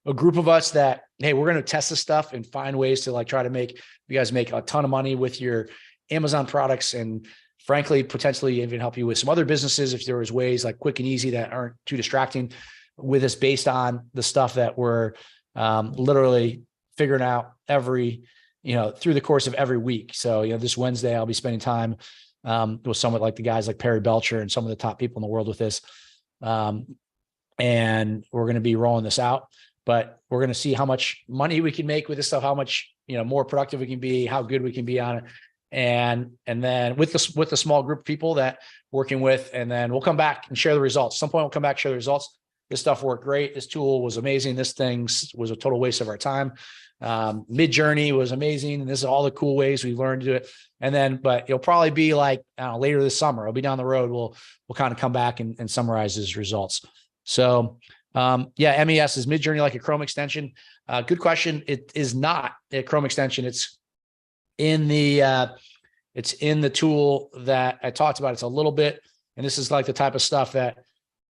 a group of us that, hey, we're going to test this stuff and find ways to try to make you guys make a ton of money with your Amazon products, and frankly, potentially even help you with some other businesses if there was ways like quick and easy that aren't too distracting with us, based on the stuff that we're literally figuring out through the course of every week. So, this Wednesday, I'll be spending time with someone like the guys like Perry Belcher and some of the top people in the world with this. And we're going to be rolling this out, but we're going to see how much money we can make with this stuff, how much, more productive we can be, how good we can be on it. And then with the small group of people that we're working with, and then we'll come back and share the results. At some point we'll come back, share the results. This stuff worked great. This tool was amazing. This thing was a total waste of our time. Mid-Journey was amazing. And this is all the cool ways we learned to do it. And then, but it'll probably be like, later this summer, it'll be down the road. We'll kind of come back and summarize his results. So, MES is Mid-Journey like a Chrome extension. Good question. It is not a Chrome extension. It's in the tool that I talked about. It's a little bit, and this is like the type of stuff that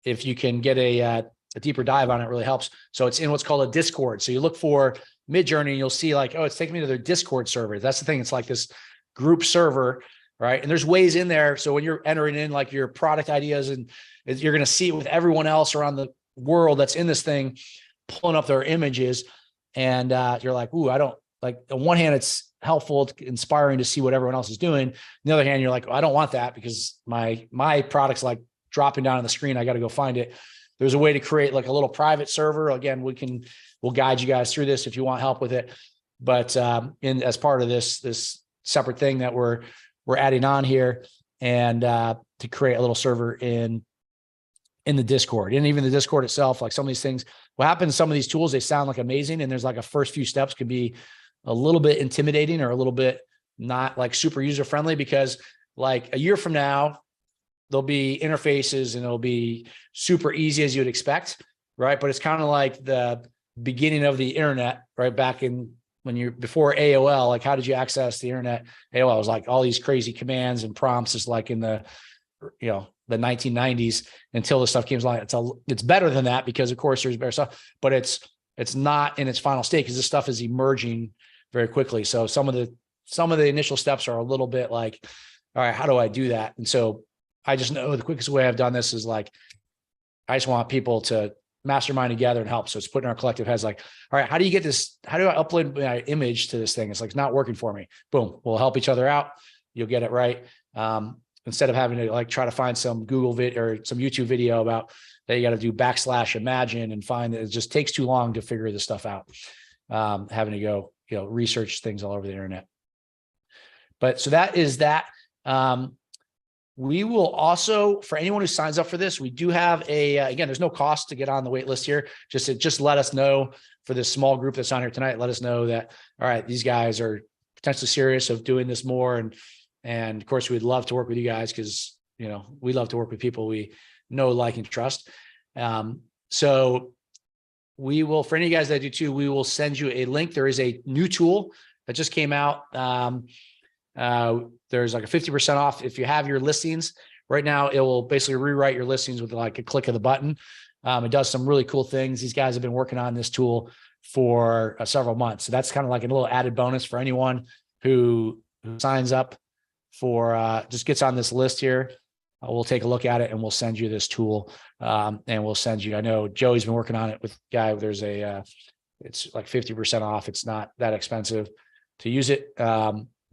if you can get a deeper dive on it, really helps. So it's in what's called a Discord. So you look for Mid-Journey and you'll see like, oh, it's taking me to their Discord server. That's the thing. It's like this group server, right? And there's ways in there. So when you're entering in like your product ideas, and you're going to see it with everyone else around the world that's in this thing, pulling up their images. And you're like, ooh, I don't like, on one hand, it's helpful, inspiring to see what everyone else is doing. On the other hand, you're like, oh, I don't want that because my product's like dropping down on the screen. I got to go find it. There's a way to create like a little private server. Again, we'll guide you guys through this if you want help with it. But as part of this separate thing that we're adding on here, and to create a little server in the Discord. And even the Discord itself, like some of these things, what happens, some of these tools, they sound like amazing. And there's like a first few steps could be a little bit intimidating or a little bit not like super user friendly, because like a year from now, there'll be interfaces and it'll be super easy as you'd expect, right? But it's kind of like the beginning of the internet, right? Back in when you're before AOL, like how did you access the internet? AOL was like all these crazy commands and prompts, is like in the, you know, the 1990s, until the stuff came along. It's better than that, because of course there's better stuff, but it's not in its final state, because this stuff is emerging very quickly. So some of the initial steps are a little bit like, all right, how do I do that? And so I just know the quickest way I've done this is like, I just want people to mastermind together and help. So it's putting our collective heads like, all right, how do you get this? How do I upload my image to this thing? It's like, it's not working for me. Boom. We'll help each other out. You'll get it right. Instead of having to like try to find some Google vid or some YouTube video about that, you got to do /imagine and find that it just takes too long to figure this stuff out. Having to go, you know, research things all over the internet. But so that is that. We will also, for anyone who signs up for this, we do have a, again, there's no cost to get on the wait list here. Just let us know for this small group that's on here tonight. Let us know that, all right, these guys are potentially serious of doing this more. And of course, we'd love to work with you guys, because, you know, we love to work with people we know, like, and trust. So we will, for any of you guys that do too, we will send you a link. There is a new tool that just came out. There's like a 50% off if you have your listings right now. It will basically rewrite your listings with like a click of the button. It does some really cool things. These guys have been working on this tool for several months. So that's kind of like a little added bonus for anyone who signs up for, just gets on this list here. We'll take a look at it and we'll send you this tool. And we'll send you, I know Joey's been working on it with Guy. There's it's like 50% off. It's not that expensive to use it.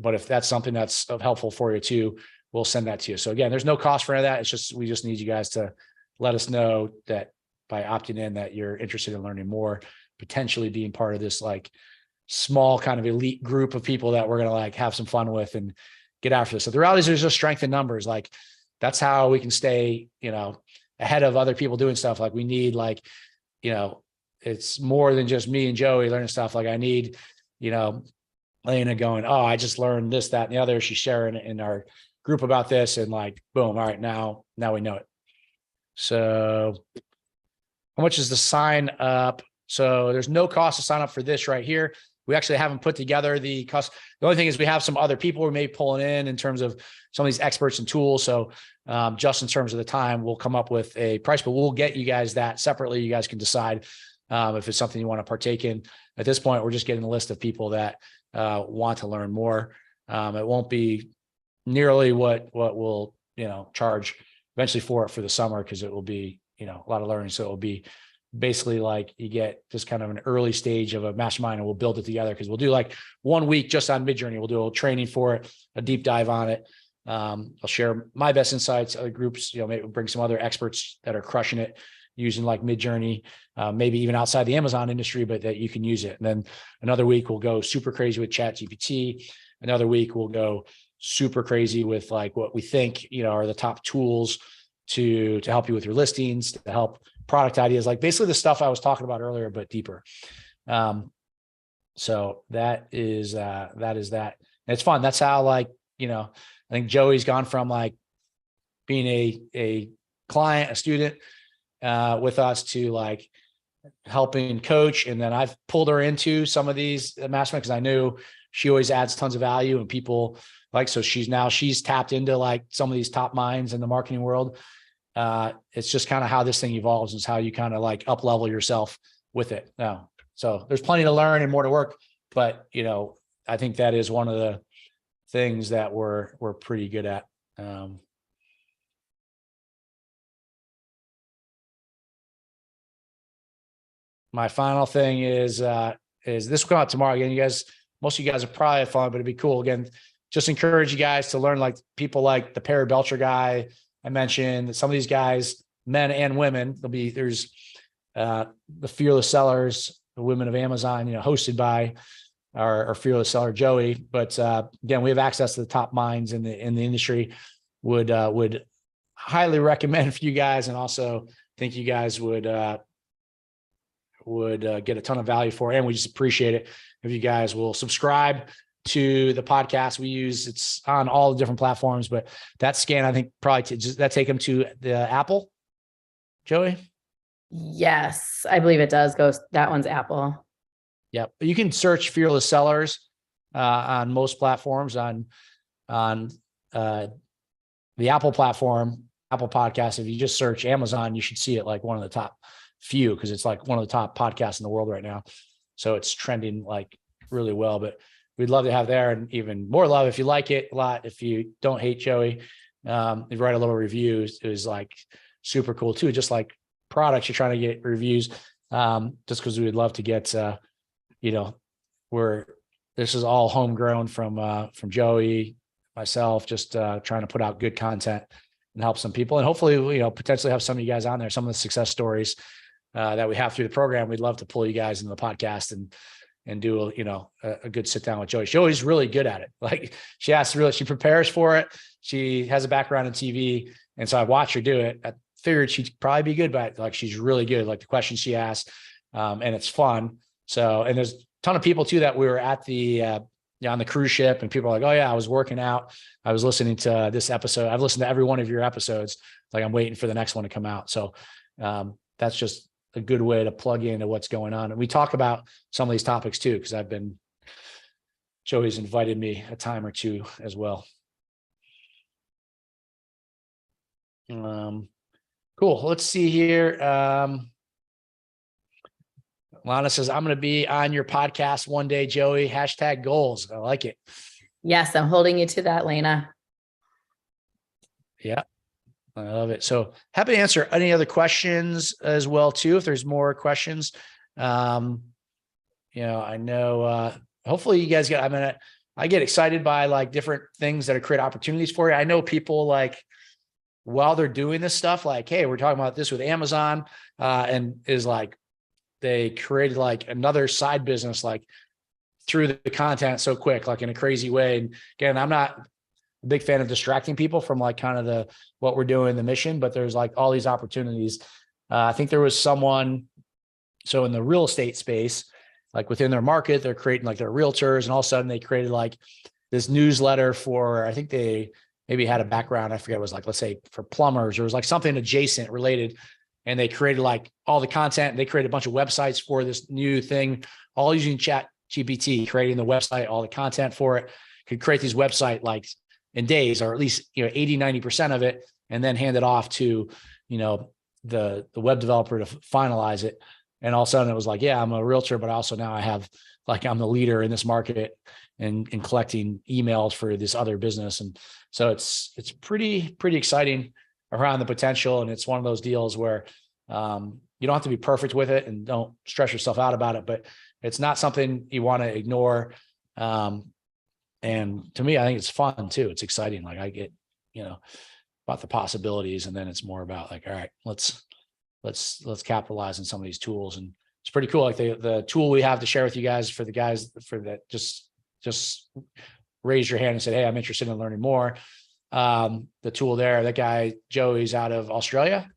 But if that's something that's helpful for you too, we'll send that to you. So again, there's no cost for any of that. It's just, we just need you guys to let us know that by opting in that you're interested in learning more, potentially being part of this like small kind of elite group of people that we're going to like have some fun with and get after this. So the reality is there's just strength in numbers. Like that's how we can stay, you know, ahead of other people doing stuff. Like we need like, you know, it's more than just me and Joey learning stuff. Like I need, you know, Lena going, oh, I just learned this, that, and the other. She's sharing in our group about this, and like, boom. All right. Now we know it. So how much is the sign up? So there's no cost to sign up for this right here. We actually haven't put together the cost. The only thing is we have some other people we may be pulling in terms of some of these experts and tools. So just in terms of the time, we'll come up with a price, but we'll get you guys that separately. You guys can decide if it's something you want to partake in. At this point, we're just getting a list of people that want to learn more. It won't be nearly what we'll, you know, charge eventually for it for the summer, because it will be, you know, a lot of learning. So it will be basically like you get just kind of an early stage of a mastermind, and we'll build it together, because we'll do like 1 week just on Midjourney. We'll do a training for it, a deep dive on it. I'll share my best insights. Other groups, you know, maybe bring some other experts that are crushing it using like Midjourney, maybe even outside the Amazon industry, but that you can use it. And then another week we'll go super crazy with ChatGPT. Another week we'll go super crazy with like what we think, you know, are the top tools to help you with your listings, to help product ideas, like basically the stuff I was talking about earlier, but deeper. So that is that. And it's fun. That's how, like, you know, I think Joey's gone from like being a client, a student with us, to like helping coach. And then I've pulled her into some of these mastermind, because I knew she always adds tons of value, and people like, so she's tapped into like some of these top minds in the marketing world. It's just kind of how this thing evolves, is how you kind of like up level yourself with it. So there's plenty to learn and more to work, but you know, I think that is one of the things that we're pretty good at. My final thing is this will come out tomorrow. Again, most of you guys are probably following, but it'd be cool. Again, just encourage you guys to learn, like people like the Perry Belcher guy I mentioned, some of these guys, men and women. There's the Fearless Sellers, the Women of Amazon, you know, hosted by our fearless seller Joey. But again, we have access to the top minds in the industry. Would highly recommend for you guys, and also think you guys would get a ton of value for it. And we just appreciate it if you guys will subscribe to the podcast we use. It's on all the different platforms, but that scan, I think probably that take them to the Apple, Joey? Yes, I believe it does go. That one's Apple. Yep. You can search Fearless Sellers on most platforms on the Apple platform, Apple Podcast. If you just search Amazon, you should see it like one of the top few, because it's like one of the top podcasts in the world right now. So it's trending like really well, but we'd love to have there, and even more love if you like it a lot. If you don't hate Joey, if you write a little review, it was like super cool too. Just like products, you're trying to get reviews, just because we would love to get, this is all homegrown from Joey, myself, just trying to put out good content and help some people, and hopefully, potentially have some of you guys on there, some of the success stories that we have through the program. We'd love to pull you guys into the podcast and do a good sit down with Joey. Joey's really good at it. Like she prepares for it. She has a background in TV. And so I watched her do it. I figured she'd probably be good, but like, she's really good. Like the questions she asks, and it's fun. So, and there's a ton of people too, that we were at on the cruise ship, and people are like, oh yeah, I was working out. I was listening to this episode. I've listened to every one of your episodes. Like I'm waiting for the next one to come out. So, that's just a good way to plug into what's going on. And we talk about some of these topics too, because Joey's invited me a time or two as well. Cool. Let's see here. Lana says, I'm going to be on your podcast one day, Joey. # goals. I like it. Yes, I'm holding you to that, Lena. Yeah. I love it. So happy to answer any other questions as well too, if there's more questions. I know, hopefully you guys I get excited by like different things that create opportunities for you. I know people like, while they're doing this stuff, like, hey, we're talking about this with Amazon, and is like, they created like another side business, like through the content so quick, like in a crazy way. And again, I'm not a big fan of distracting people from like kind of what we're doing, the mission, but there's like all these opportunities. I think there was someone, so in the real estate space, like within their market, they're creating like their realtors, and all of a sudden they created like this newsletter for, I think they maybe had a background, I forget, it was like, let's say for plumbers, or it was like something adjacent related. And they created like all the content. They created a bunch of websites for this new thing, all using ChatGPT, creating the website, all the content for it. Could create these website like in days, or at least 80, 90% of it, and then hand it off to the web developer to finalize it. And all of a sudden it was like, yeah, I'm a realtor, but also now I have like, I'm the leader in this market and collecting emails for this other business. And so it's pretty exciting around the potential. And it's one of those deals where you don't have to be perfect with it, and don't stress yourself out about it, but it's not something you want to ignore. And to me, I think it's fun too. It's exciting. Like I get, about the possibilities, and then it's more about like, all right, let's capitalize on some of these tools. And it's pretty cool. Like the tool we have to share with you guys, for the guys for that, just raise your hand and say, hey, I'm interested in learning more. The tool there, that guy, Joey's out of Australia.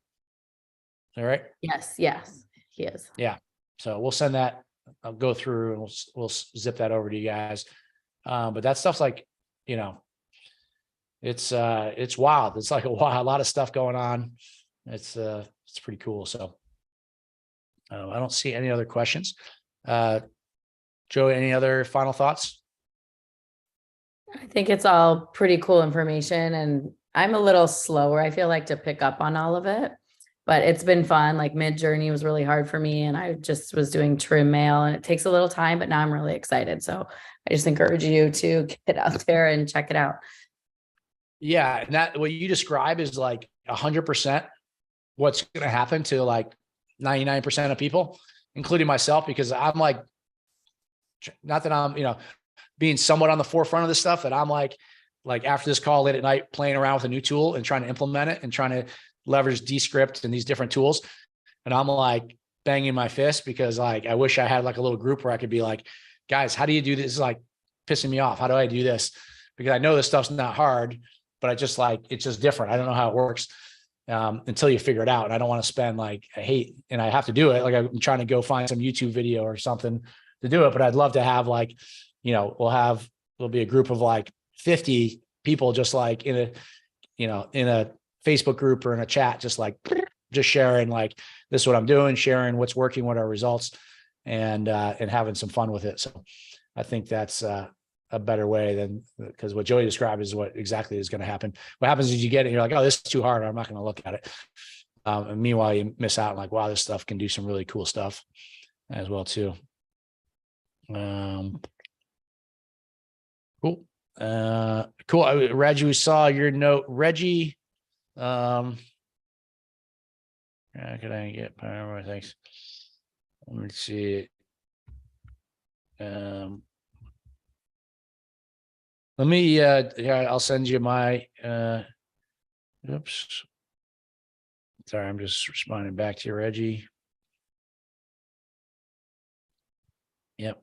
All right. Yes, he is. Yeah. So we'll send that, I'll go through and we'll zip that over to you guys. But that stuff's like, it's wild. It's like a lot of stuff going on. It's pretty cool. So I don't see any other questions. Joey, any other final thoughts? I think it's all pretty cool information, and I'm a little slower, I feel like, to pick up on all of it, but it's been fun. Like Mid-Journey was really hard for me, and I just was doing trim mail, and it takes a little time, but now I'm really excited. So I just encourage you to get out there and check it out. Yeah. And that, what you describe is like 100% what's going to happen to like 99% of people, including myself, because I'm like, not that I'm, being somewhat on the forefront of this stuff, that I'm like after this call late at night, playing around with a new tool and trying to implement it and trying to leverage Descript and these different tools. And I'm like banging my fist, because like, I wish I had like a little group where I could be like, guys, how do you do this? This is like pissing me off. How do I do this? Because I know this stuff's not hard, but it's just different. I don't know how it works until you figure it out. And I don't want to spend and I have to do it. Like I'm trying to go find some YouTube video or something to do it, but I'd love to have we'll have there'll be a group of like 50 people, just like in a Facebook group or in a chat, just sharing like, this is what I'm doing, sharing what's working, what are results, and having some fun with it. So I think that's a better way than, because what Joey described is what exactly is going to happen. What happens is you get it and you're like, oh, this is too hard, I'm not going to look at it. And meanwhile, you miss out, like, wow, this stuff can do some really cool stuff as well too. Cool. Cool. Reggie, we saw your note. Reggie, could I get power? Thanks. Let me see. Let me, I'll send you my, oops. Sorry, I'm just responding back to you, Reggie. Yep.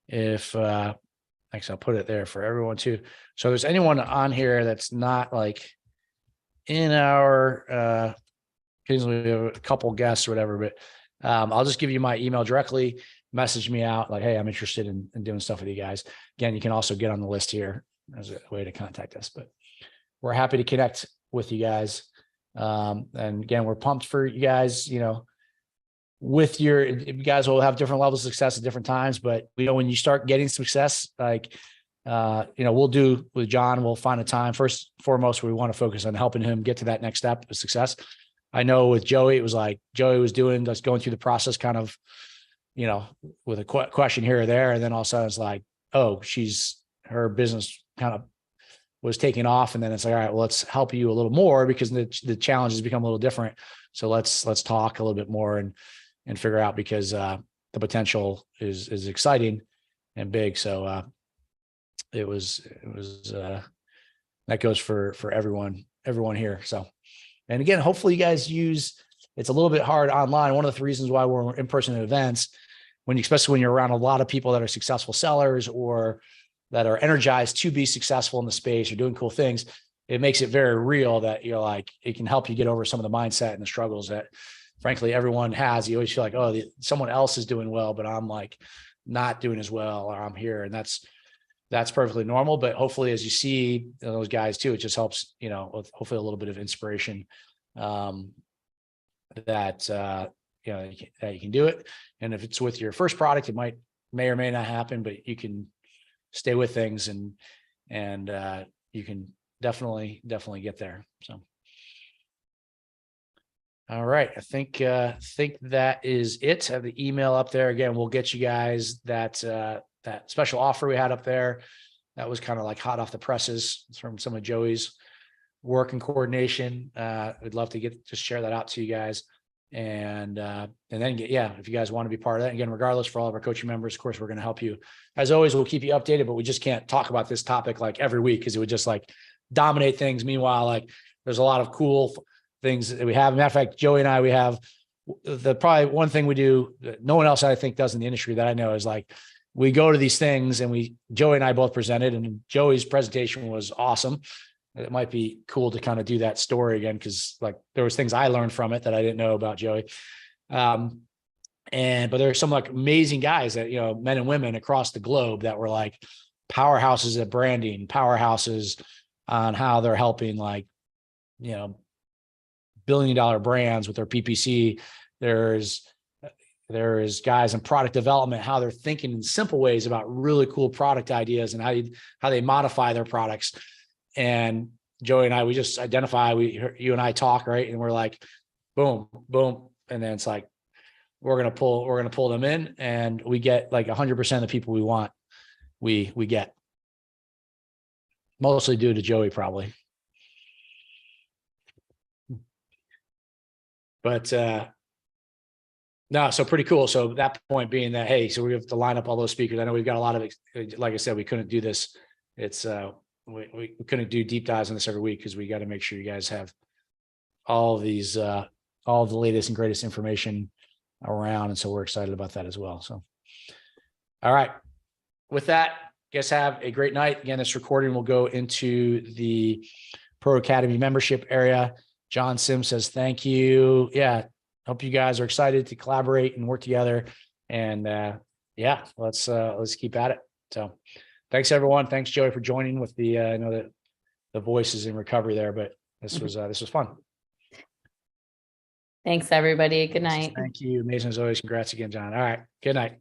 If, actually, I'll put it there for everyone too. So if there's anyone on here that's not like in our, occasionally we have a couple guests or whatever, but I'll just give you my email directly, message me out like, hey, I'm interested in doing stuff with you guys. Again, you can also get on the list here as a way to contact us, but we're happy to connect with you guys. And again, we're pumped for you guys, with you guys will have different levels of success at different times, but when you start getting success, like, we'll do with John, we'll find a time. First and foremost, we want to focus on helping him get to that next step of success. I know with Joey, it was like Joey was going through the process kind of, with a question here or there. And then all of a sudden it's like, oh, her business kind of was taking off. And then it's like, all right, well, let's help you a little more because the challenges become a little different. So let's talk a little bit more and figure out, because the potential is exciting and big. So it was that goes for everyone here. So, and again, hopefully you guys it's a little bit hard online. One of the reasons why we're in-person events, especially when you're around a lot of people that are successful sellers or that are energized to be successful in the space or doing cool things, it makes it very real that you're like, it can help you get over some of the mindset and the struggles that frankly everyone has. You always feel like, oh, someone else is doing well, but I'm like not doing as well, or I'm here. And that's perfectly normal. But hopefully as you see those guys too, it just helps, with hopefully a little bit of inspiration, that you can do it. And if it's with your first product, it may or may not happen, but you can stay with things and you can definitely get there. So, all right. I think that is it. I have the email up there. Again, we'll get you guys that special offer we had up there. That was kind of like hot off the presses from some of Joey's work and coordination. We'd love to just share that out to you guys. And then if you guys want to be part of that, again, regardless, for all of our coaching members, of course, we're going to help you. As always, we'll keep you updated, but we just can't talk about this topic like every week because it would just like dominate things. Meanwhile, like there's a lot of cool things that we have. Matter of fact, Joey and I, we have probably one thing we do that no one else I think does in the industry that I know is like, we go to these things and Joey and I both presented, and Joey's presentation was awesome. It might be cool to kind of do that story again, because like there was things I learned from it that I didn't know about Joey. But there are some like amazing guys that, men and women across the globe that were like powerhouses at branding, powerhouses on how they're helping like, billion-dollar brands with their PPC. There's guys in product development, how they're thinking in simple ways about really cool product ideas and how they modify their products. And Joey and I, we just identify, you and I talk, right? And we're like, boom, boom. And then it's like, we're going to pull them in, and we get like 100% of the people we want. We get, mostly due to Joey probably. But, no, so pretty cool. So that point being that, hey, so we have to line up all those speakers. I know we've got a lot of, like I said, we couldn't do this. It's, we couldn't do deep dives on this every week because we got to make sure you guys have all these, all the latest and greatest information around. And so we're excited about that as well. So, all right. With that, guys have a great night. Again, this recording will go into the Pro Academy membership area. John Sims says, thank you. Yeah. Hope you guys are excited to collaborate and work together. And let's keep at it. So thanks everyone. Thanks Joey for joining with the, I know that the voice is in recovery there, but this was fun. Thanks, everybody. Good night. Thank you. Amazing as always. Congrats again, John. All right. Good night.